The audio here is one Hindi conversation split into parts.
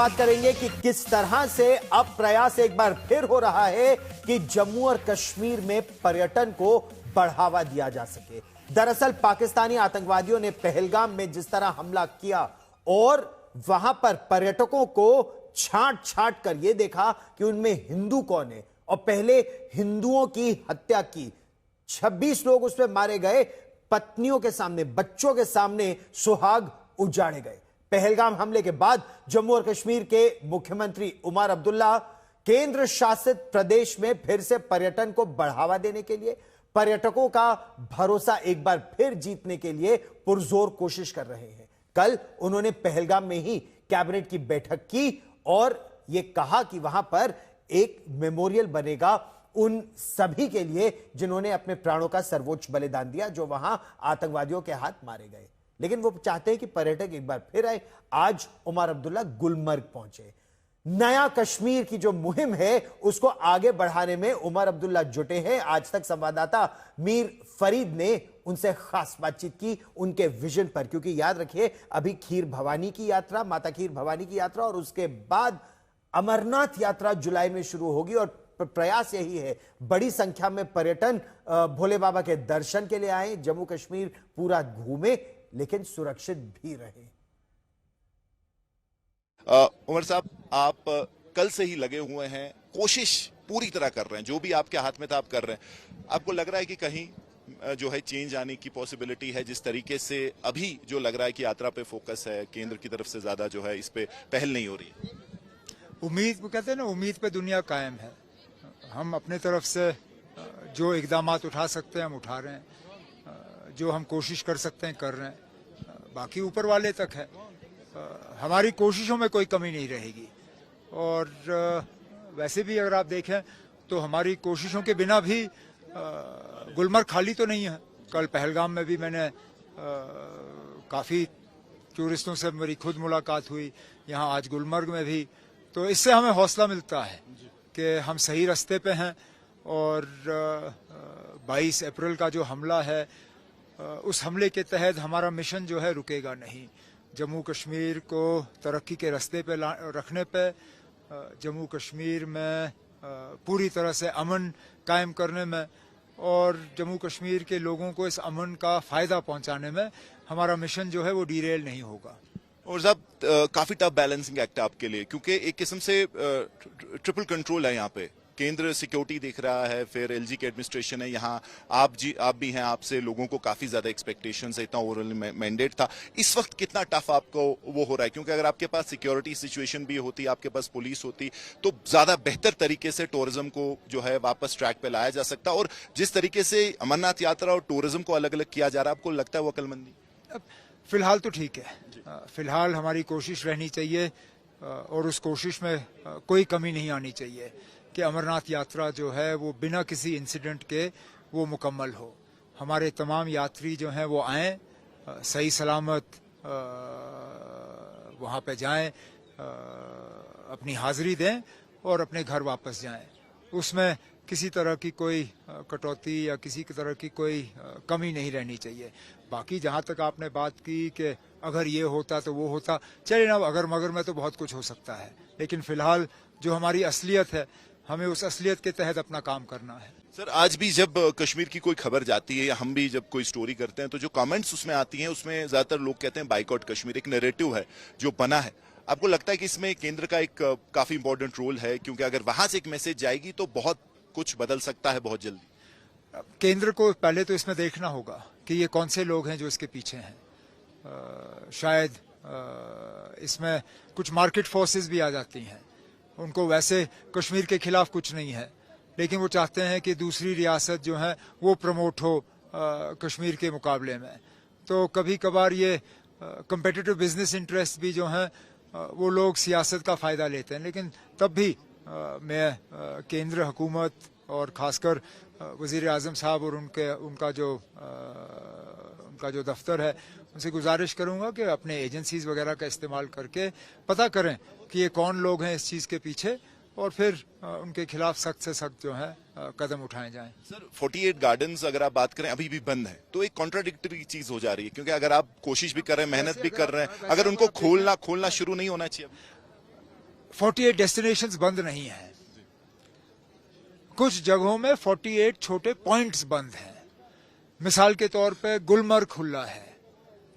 बात करेंगे कि किस तरह से अब प्रयास एक बार फिर हो रहा है कि जम्मू और कश्मीर में पर्यटन को बढ़ावा दिया जा सके। दरअसल पाकिस्तानी आतंकवादियों ने पहलगाम में जिस तरह हमला किया और वहां पर पर्यटकों को छांट छांट कर यह देखा कि उनमें हिंदू कौन है और पहले हिंदुओं की हत्या की। 26 लोग उसमें मारे गए, पत्नियों के सामने, बच्चों के सामने सुहाग उजाड़े गए। पहलगाम हमले के बाद जम्मू और कश्मीर के मुख्यमंत्री उमर अब्दुल्ला केंद्र शासित प्रदेश में फिर से पर्यटन को बढ़ावा देने के लिए, पर्यटकों का भरोसा एक बार फिर जीतने के लिए पुरजोर कोशिश कर रहे हैं। कल उन्होंने पहलगाम में ही कैबिनेट की बैठक की और यह कहा कि वहां पर एक मेमोरियल बनेगा उन सभी के लिए जिन्होंने अपने प्राणों का सर्वोच्च बलिदान दिया, जो वहां आतंकवादियों के हाथ मारे गए। लेकिन वो चाहते हैं कि पर्यटक एक बार फिर आए। आज उमर अब्दुल्ला गुलमर्ग पहुंचे। नया कश्मीर की जो मुहिम है उसको आगे बढ़ाने में उमर अब्दुल्ला जुटे हैं। आज तक संवाददाता मीर फरीद ने उनसे खास बातचीत की उनके विजन पर, क्योंकि याद रखिए अभी खीर भवानी की यात्रा, माता खीर भवानी की यात्रा और उसके बाद अमरनाथ यात्रा जुलाई में शुरू होगी और प्रयास यही है बड़ी संख्या में पर्यटन भोले बाबा के दर्शन के लिए आए, जम्मू कश्मीर पूरा घूमे लेकिन सुरक्षित भी रहे। उमर साहब, आप कल से ही लगे हुए हैं, कोशिश पूरी तरह कर रहे हैं, जो भी आपके हाथ में था आप कर रहे हैं। आपको लग रहा है कि कहीं जो है चेंज आने की पॉसिबिलिटी है? जिस तरीके से अभी जो लग रहा है कि यात्रा पे फोकस है, केंद्र की तरफ से ज्यादा जो है इस पे पहल नहीं हो रही है। उम्मीद कहते हैं ना, उम्मीद पे दुनिया कायम है। हम अपने तरफ से जो इकदाम उठा सकते हैं हम उठा रहे हैं, जो हम कोशिश कर सकते हैं कर रहे हैं, बाकी ऊपर वाले तक है। हमारी कोशिशों में कोई कमी नहीं रहेगी। और वैसे भी अगर आप देखें तो हमारी कोशिशों के बिना भी गुलमर्ग खाली तो नहीं है। कल पहलगाम में भी मैंने काफ़ी टूरिस्टों से मेरी खुद मुलाकात हुई, यहाँ आज गुलमर्ग में भी। तो इससे हमें हौसला मिलता है कि हम सही रास्ते पे हैं। और 22 अप्रैल का जो हमला है, उस हमले के तहत हमारा मिशन जो है रुकेगा नहीं। जम्मू कश्मीर को तरक्की के रास्ते पे रखने पे, जम्मू कश्मीर में पूरी तरह से अमन कायम करने में और जम्मू कश्मीर के लोगों को इस अमन का फ़ायदा पहुंचाने में हमारा मिशन जो है वो डीरेल नहीं होगा। और साहब, काफी टफ बैलेंसिंग एक्ट आपके लिए, क्योंकि एक किस्म से ट्रिपल कंट्रोल है यहाँ पे। केंद्र सिक्योरिटी देख रहा है, फिर एलजी की एडमिनिस्ट्रेशन है, यहाँ आप भी हैं, आपसे लोगों को काफी ज्यादा एक्सपेक्टेशंस है, इतना ओवरऑल मैंडेट था। इस वक्त कितना टफ आपको वो हो रहा है? क्योंकि अगर आपके पास सिक्योरिटी सिचुएशन भी होती, आपके पास पुलिस होती, तो ज्यादा बेहतर तरीके से टूरिज्म को जो है वापस ट्रैक पे लाया जा सकता। और जिस तरीके से अमरनाथ यात्रा और टूरिज्म को अलग अलग किया जा रहा है, आपको लगता है वो अक्लमंदी? फिलहाल तो ठीक है। फिलहाल हमारी कोशिश रहनी चाहिए और उस कोशिश में कोई कमी नहीं आनी चाहिए कि अमरनाथ यात्रा जो है वो बिना किसी इंसिडेंट के वो मुकम्मल हो। हमारे तमाम यात्री जो हैं वो आएँ, सही सलामत वहाँ पे जाएं, अपनी हाज़िरी दें और अपने घर वापस जाएं। उसमें किसी तरह की कोई कटौती या किसी तरह की कोई कमी नहीं रहनी चाहिए। बाकी जहाँ तक आपने बात की कि अगर ये होता तो वो होता, चलिए ना, अगर मगर में तो बहुत कुछ हो सकता है। लेकिन फिलहाल जो हमारी असलियत है, हमें उस असलियत के तहत अपना काम करना है। सर, आज भी जब कश्मीर की कोई खबर जाती है या हम भी जब कोई स्टोरी करते हैं तो जो कमेंट्स उसमें आती हैं उसमें ज्यादातर लोग कहते हैं बाइकआउट कश्मीर। एक नैरेटिव है जो बना है। आपको लगता है कि इसमें केंद्र का एक काफी इंपॉर्टेंट रोल है? क्योंकि अगर वहां से एक मैसेज जाएगी तो बहुत कुछ बदल सकता है बहुत जल्दी। केंद्र को पहले तो इसमें देखना होगा कि ये कौन से लोग हैं जो इसके पीछे हैं। शायद इसमें कुछ मार्केट फोर्सेस भी आ जाती हैं। उनको वैसे कश्मीर के खिलाफ कुछ नहीं है, लेकिन वो चाहते हैं कि दूसरी रियासत जो है वो प्रमोट हो कश्मीर के मुकाबले में। तो कभी कभार ये कम्पिटिटिव बिजनेस इंटरेस्ट भी जो हैं वो लोग सियासत का फ़ायदा लेते हैं। लेकिन तब भी मैं केंद्र हुकूमत और ख़ासकर वज़ीर आज़म साहब और उनका जो दफ्तर है, उनसे गुजारिश करूंगा कि अपने एजेंसीज वगैरह का इस्तेमाल करके पता करें कि ये कौन लोग हैं इस चीज़ के पीछे और फिर उनके खिलाफ सख्त से सख्त जो है कदम उठाए जाएं। सर, 48 गार्डन्स अगर आप बात करें अभी भी बंद है, तो एक कॉन्ट्राडिक्टरी चीज हो जा रही है, क्योंकि अगर आप कोशिश भी कर रहे हैं, मेहनत भी कर रहे हैं, अगर उनको खोलना शुरू नहीं होना चाहिए? 48 डेस्टिनेशंस बंद नहीं है, कुछ जगहों में 48 छोटे पॉइंट्स बंद हैं। मिसाल के तौर पे गुलमर्ग खुला है,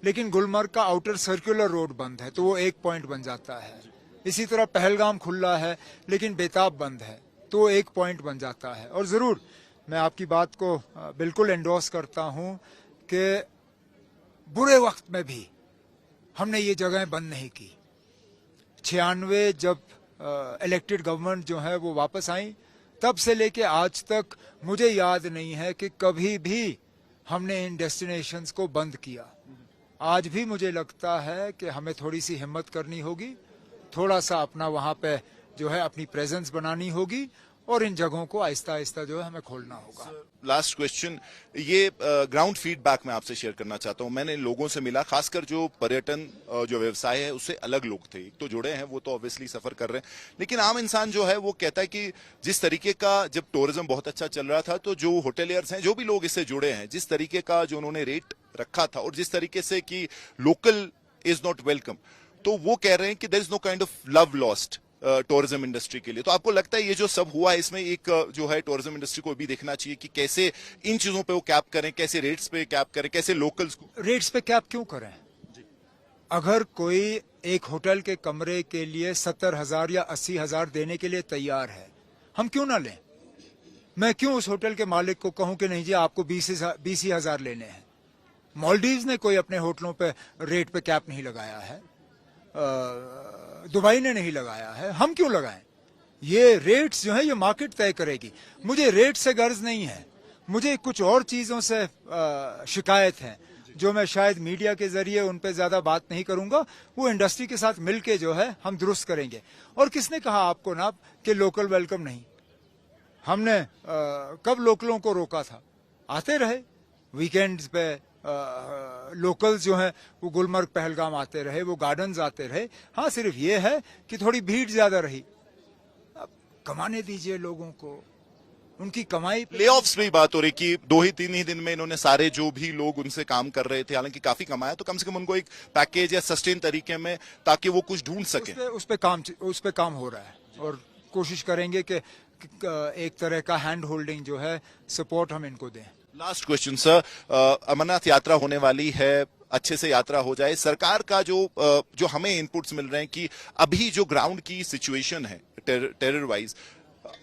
लेकिन गुलमर्ग का आउटर सर्कुलर रोड बंद है, तो वो एक पॉइंट बन जाता है। इसी तरह पहलगाम खुला है, लेकिन बेताब बंद है, तो वो एक पॉइंट बन जाता है। और जरूर मैं आपकी बात को बिल्कुल एंडोर्स करता हूं कि बुरे वक्त में भी हमने ये जगहें बंद नहीं की। 96 जब इलेक्टेड गवर्नमेंट जो है वो वापस आई, तब से लेके आज तक मुझे याद नहीं है कि कभी भी हमने इन डेस्टिनेशंस को बंद किया। आज भी मुझे लगता है कि हमें थोड़ी सी हिम्मत करनी होगी, थोड़ा सा अपना वहां पे जो है अपनी प्रेजेंस बनानी होगी, और इन जगहों को आहिस्ता आहिस्ता जो है हमें खोलना होगा। लास्ट क्वेश्चन, ये ग्राउंड फीडबैक मैं आपसे शेयर करना चाहता हूं। मैंने लोगों से मिला, खासकर जो पर्यटन जो व्यवसाय है उससे अलग लोग थे। एक तो जुड़े हैं, वो तो ऑब्वियसली सफर कर रहे हैं, लेकिन आम इंसान जो है वो कहता है कि जिस तरीके का जब टूरिज्म बहुत अच्छा चल रहा था, तो जो होटेलियर्स हैं, जो भी लोग इससे जुड़े हैं, जिस तरीके का जो उन्होंने रेट रखा था और जिस तरीके से कि लोकल इज नॉट वेलकम, तो वो कह रहे हैं कि there is no kind of love lost tourism industry के लिए। तो आपको लगता है ये जो सब हुआ है, इसमें एक जो है टूरिज्म इंडस्ट्री को भी देखना चाहिए कि कैसे इन चीजों पे वो कैप करें, कैसे रेट्स पे कैप करें, कैसे लोकल्स को रेट्स पे कैप क्यों करें? अगर कोई एक होटल के कमरे के लिए 70,000 या 80,000 देने के लिए तैयार है, हम क्यों ना लें? मैं क्यों उस होटल के मालिक को कहूं कि नहीं जी आपको 20,000 लेने हैं? मालदीव्स ने कोई अपने होटलों पे रेट पे कैप नहीं लगाया है, दुबई ने नहीं लगाया है, हम क्यों लगाएं? ये रेट्स जो है ये मार्केट तय करेगी। मुझे रेट से गर्ज नहीं है, मुझे कुछ और चीजों से शिकायत है, जो मैं शायद मीडिया के जरिए उन पे ज्यादा बात नहीं करूंगा, वो इंडस्ट्री के साथ मिलके जो है हम दुरुस्त करेंगे। और किसने कहा आपको ना कि लोकल वेलकम नहीं? हमने कब लोकलों को रोका था? आते रहे वीकेंड्स पे, लोकल्स जो हैं वो गुलमर्ग पहलगाम आते रहे, वो गार्डन्स आते रहे। हाँ, सिर्फ ये है कि थोड़ी भीड़ ज्यादा रही। अब कमाने दीजिए लोगों को, उनकी कमाई। ले ऑफ्स में बात हो रही कि 2-3 ही दिन में इन्होंने सारे जो भी लोग उनसे काम कर रहे थे, हालांकि काफी कमाया, तो कम से कम उनको एक पैकेज या सस्टेन तरीके में, ताकि वो कुछ ढूंढ सके। उस पे काम हो रहा है, और कोशिश करेंगे कि एक तरह का हैंड होल्डिंग जो है, सपोर्ट हम इनको दें। लास्ट क्वेश्चन सर, अमरनाथ यात्रा होने वाली है, अच्छे से यात्रा हो जाए। सरकार का जो हमें इनपुट्स मिल रहे हैं कि अभी जो ग्राउंड की सिचुएशन है टेरर वाइज,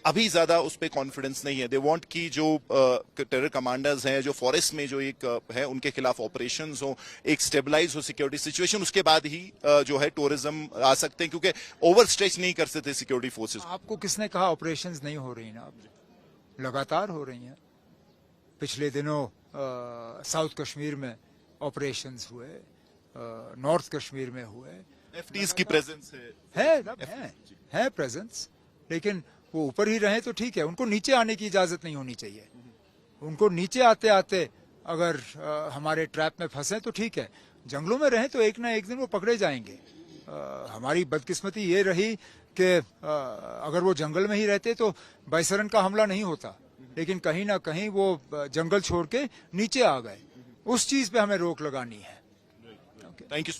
अभी ज्यादा उस पर कॉन्फिडेंस नहीं है। दे वांट कि जो टेरर कमांडर्स हैं, जो फॉरेस्ट में जो एक है, उनके खिलाफ ऑपरेशंस हो, एक स्टेबलाइज हो सिक्योरिटी सिचुएशन, उसके बाद ही जो है टूरिज्म आ सकते हैं, क्योंकि ओवर स्ट्रेच नहीं कर सकते सिक्योरिटी फोर्सेस। आपको किसने कहा ऑपरेशंस नहीं हो रही ना? लगातार हो रही हैं। पिछले दिनों साउथ कश्मीर में ऑपरेशंस हुए, नॉर्थ कश्मीर में हुए। एफटीज की प्रेजेंस है प्रेजेंस, लेकिन वो ऊपर ही रहे तो ठीक है, उनको नीचे आने की इजाजत नहीं होनी चाहिए। उनको नीचे आते आते अगर हमारे ट्रैप में फंसे तो ठीक है, जंगलों में रहें तो एक ना एक दिन वो पकड़े जाएंगे। हमारी बदकिस्मती ये रही कि अगर वो जंगल में ही रहते तो बाइसरन का हमला नहीं होता, लेकिन कहीं ना कहीं वो जंगल छोड़ के नीचे आ गए। उस चीज पे हमें रोक लगानी है। Thank you.